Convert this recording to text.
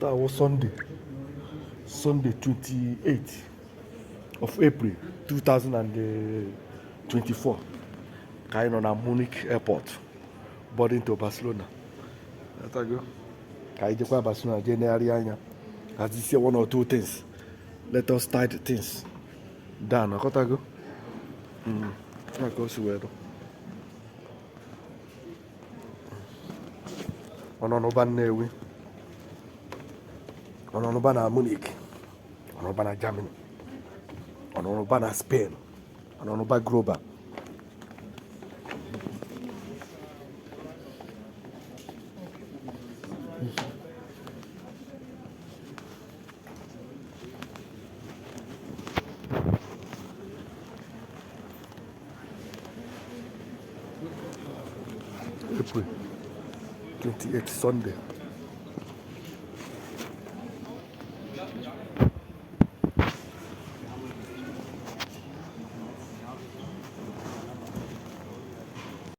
That was Sunday 28th of April 2024. Kind on a Munich airport, boarding to Barcelona. That's a go. Kaijekwa Barcelona, January anya. As this year, one or two things. Let us start things. Done. I got to go. I go see where. Ononuba Nnewi. Ononuba na Munich. Ononuba na Germany. Ononuba na Spain. Ononuba global. April 28th, Sunday.